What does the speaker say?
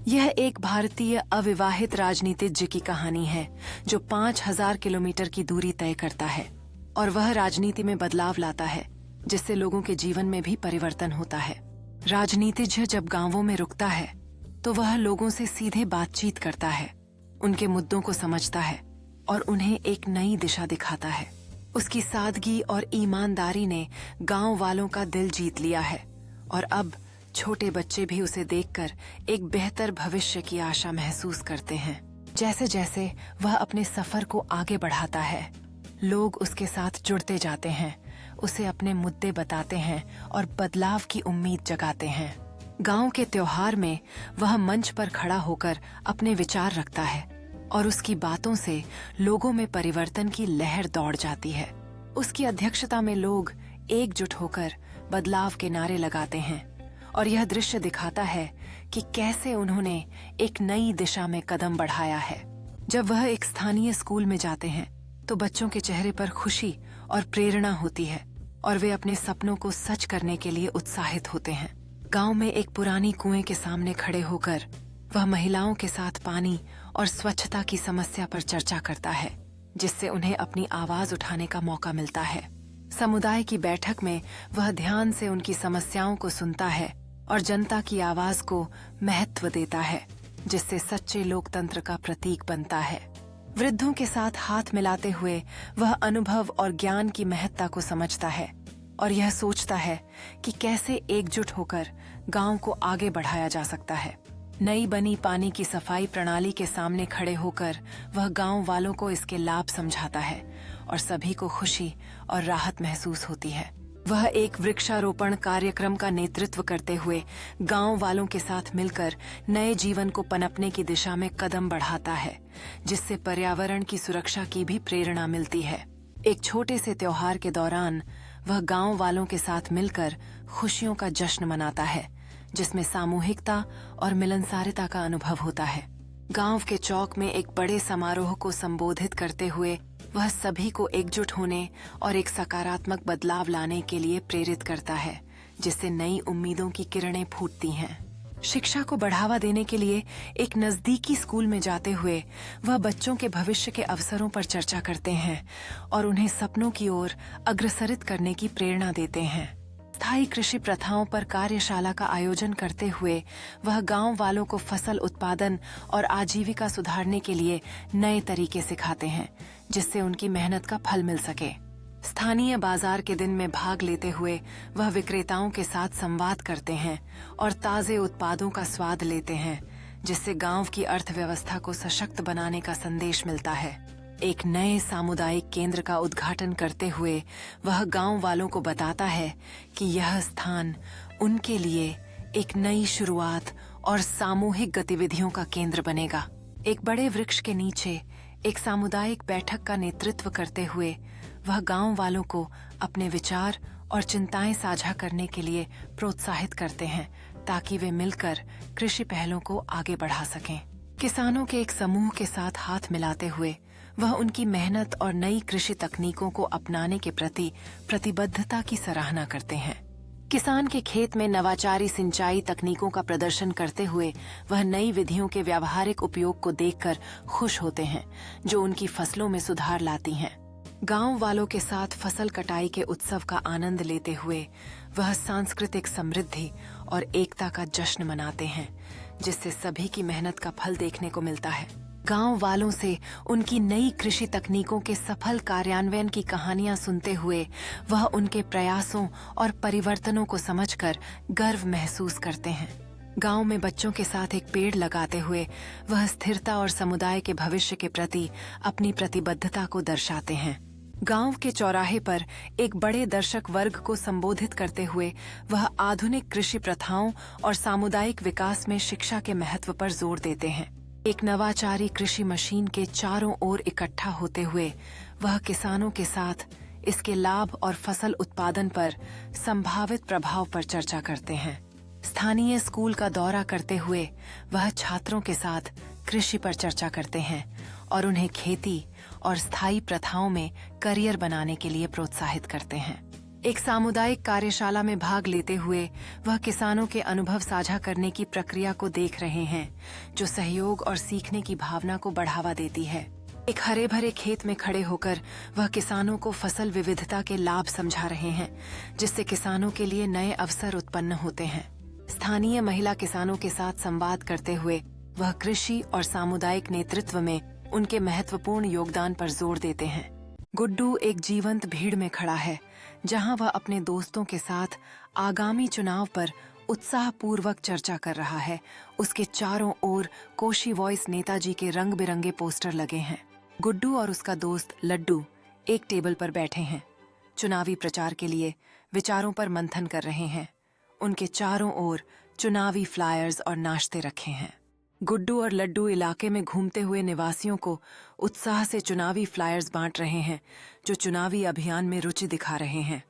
यह एक भारतीय अविवाहित राजनीतिज्ञ की कहानी है जो 5000 किलोमीटर की दूरी तय करता है और वह राजनीति में बदलाव लाता है जिससे लोगों के जीवन में भी परिवर्तन होता है। राजनीतिज्ञ जब गांवों में रुकता है तो वह लोगों से सीधे बातचीत करता है, उनके मुद्दों को समझता है और उन्हें एक नई दिशा दिखाता है। उसकी सादगी और ईमानदारी ने गांव वालों का दिल जीत लिया है और अब छोटे बच्चे भी उसे देखकर एक बेहतर भविष्य की आशा महसूस करते हैं। जैसे जैसे वह अपने सफर को आगे बढ़ाता है, लोग उसके साथ जुड़ते जाते हैं, उसे अपने मुद्दे बताते हैं और बदलाव की उम्मीद जगाते हैं। गांव के त्योहार में वह मंच पर खड़ा होकर अपने विचार रखता है और उसकी बातों से लोगों में परिवर्तन की लहर दौड़ जाती है। उसकी अध्यक्षता में लोग एकजुट होकर बदलाव के नारे लगाते हैं और यह दृश्य दिखाता है कि कैसे उन्होंने एक नई दिशा में कदम बढ़ाया है। जब वह एक स्थानीय स्कूल में जाते हैं तो बच्चों के चेहरे पर खुशी और प्रेरणा होती है और वे अपने सपनों को सच करने के लिए उत्साहित होते हैं। गांव में एक पुरानी कुएं के सामने खड़े होकर वह महिलाओं के साथ पानी और स्वच्छता की समस्या पर चर्चा करता है, जिससे उन्हें अपनी आवाज उठाने का मौका मिलता है। समुदाय की बैठक में वह ध्यान से उनकी समस्याओं को सुनता है और जनता की आवाज को महत्व देता है, जिससे सच्चे लोकतंत्र का प्रतीक बनता है। वृद्धों के साथ हाथ मिलाते हुए वह अनुभव और ज्ञान की महत्ता को समझता है और यह सोचता है कि कैसे एकजुट होकर गांव को आगे बढ़ाया जा सकता है। नई बनी पानी की सफाई प्रणाली के सामने खड़े होकर वह गांव वालों को इसके लाभ समझाता है और सभी को खुशी और राहत महसूस होती है। वह एक वृक्षारोपण कार्यक्रम का नेतृत्व करते हुए गांव वालों के साथ मिलकर नए जीवन को पनपने की दिशा में कदम बढ़ाता है, जिससे पर्यावरण की सुरक्षा की भी प्रेरणा मिलती है। एक छोटे से त्योहार के दौरान वह गांव वालों के साथ मिलकर खुशियों का जश्न मनाता है, जिसमें सामूहिकता और मिलनसारिता का अनुभव होता है। गांव के चौक में एक बड़े समारोह को संबोधित करते हुए वह सभी को एकजुट होने और एक सकारात्मक बदलाव लाने के लिए प्रेरित करता है, जिससे नई उम्मीदों की किरणें फूटती हैं। शिक्षा को बढ़ावा देने के लिए एक नजदीकी स्कूल में जाते हुए वह बच्चों के भविष्य के अवसरों पर चर्चा करते हैं और उन्हें सपनों की ओर अग्रसरित करने की प्रेरणा देते हैं। स्थायी कृषि प्रथाओं पर कार्यशाला का आयोजन करते हुए वह गांव वालों को फसल उत्पादन और आजीविका सुधारने के लिए नए तरीके सिखाते हैं, जिससे उनकी मेहनत का फल मिल सके। स्थानीय बाजार के दिन में भाग लेते हुए वह विक्रेताओं के साथ संवाद करते हैं और ताजे उत्पादों का स्वाद लेते हैं, जिससे गांव की अर्थव्यवस्था को सशक्त बनाने का संदेश मिलता है। एक नए सामुदायिक केंद्र का उद्घाटन करते हुए वह गांव वालों को बताता है कि यह स्थान उनके लिए एक नई शुरुआत और सामूहिक गतिविधियों का केंद्र बनेगा। एक बड़े वृक्ष के नीचे एक सामुदायिक बैठक का नेतृत्व करते हुए वह गांव वालों को अपने विचार और चिंताएं साझा करने के लिए प्रोत्साहित करते हैं, ताकि वे मिलकर कृषि पहलों को आगे बढ़ा सकें। किसानों के एक समूह के साथ हाथ मिलाते हुए वह उनकी मेहनत और नई कृषि तकनीकों को अपनाने के प्रति प्रतिबद्धता की सराहना करते हैं। किसान के खेत में नवाचारी सिंचाई तकनीकों का प्रदर्शन करते हुए वह नई विधियों के व्यावहारिक उपयोग को देखकर खुश होते हैं, जो उनकी फसलों में सुधार लाती हैं। गांव वालों के साथ फसल कटाई के उत्सव का आनंद लेते हुए वह सांस्कृतिक समृद्धि और एकता का जश्न मनाते हैं, जिससे सभी की मेहनत का फल देखने को मिलता है। गांव वालों से उनकी नई कृषि तकनीकों के सफल कार्यान्वयन की कहानियां सुनते हुए वह उनके प्रयासों और परिवर्तनों को समझकर गर्व महसूस करते हैं। गांव में बच्चों के साथ एक पेड़ लगाते हुए वह स्थिरता और समुदाय के भविष्य के प्रति अपनी प्रतिबद्धता को दर्शाते हैं। गांव के चौराहे पर एक बड़े दर्शक वर्ग को संबोधित करते हुए वह आधुनिक कृषि प्रथाओं और सामुदायिक विकास में शिक्षा के महत्व पर जोर देते हैं। एक नवाचारी कृषि मशीन के चारों ओर इकट्ठा होते हुए वह किसानों के साथ इसके लाभ और फसल उत्पादन पर संभावित प्रभाव पर चर्चा करते हैं। स्थानीय स्कूल का दौरा करते हुए वह छात्रों के साथ कृषि पर चर्चा करते हैं और उन्हें खेती और स्थायी प्रथाओं में करियर बनाने के लिए प्रोत्साहित करते हैं। एक सामुदायिक कार्यशाला में भाग लेते हुए वह किसानों के अनुभव साझा करने की प्रक्रिया को देख रहे हैं, जो सहयोग और सीखने की भावना को बढ़ावा देती है। एक हरे भरे खेत में खड़े होकर वह किसानों को फसल विविधता के लाभ समझा रहे हैं, जिससे किसानों के लिए नए अवसर उत्पन्न होते हैं। स्थानीय महिला किसानों के साथ संवाद करते हुए वह कृषि और सामुदायिक नेतृत्व में उनके महत्वपूर्ण योगदान पर जोर देते हैं। गुड्डू एक जीवंत भीड़ में खड़ा है, जहां वह अपने दोस्तों के साथ आगामी चुनाव पर उत्साहपूर्वक चर्चा कर रहा है। उसके चारों ओर कोशी वॉइस नेताजी के रंग बिरंगे पोस्टर लगे हैं। गुड्डू और उसका दोस्त लड्डू एक टेबल पर बैठे हैं, चुनावी प्रचार के लिए विचारों पर मंथन कर रहे हैं। उनके चारों ओर चुनावी फ्लायर्स और नाश्ते रखे हैं। गुड्डू और लड्डू इलाके में घूमते हुए निवासियों को उत्साह से चुनावी फ्लायर्स बांट रहे हैं, जो चुनावी अभियान में रुचि दिखा रहे हैं।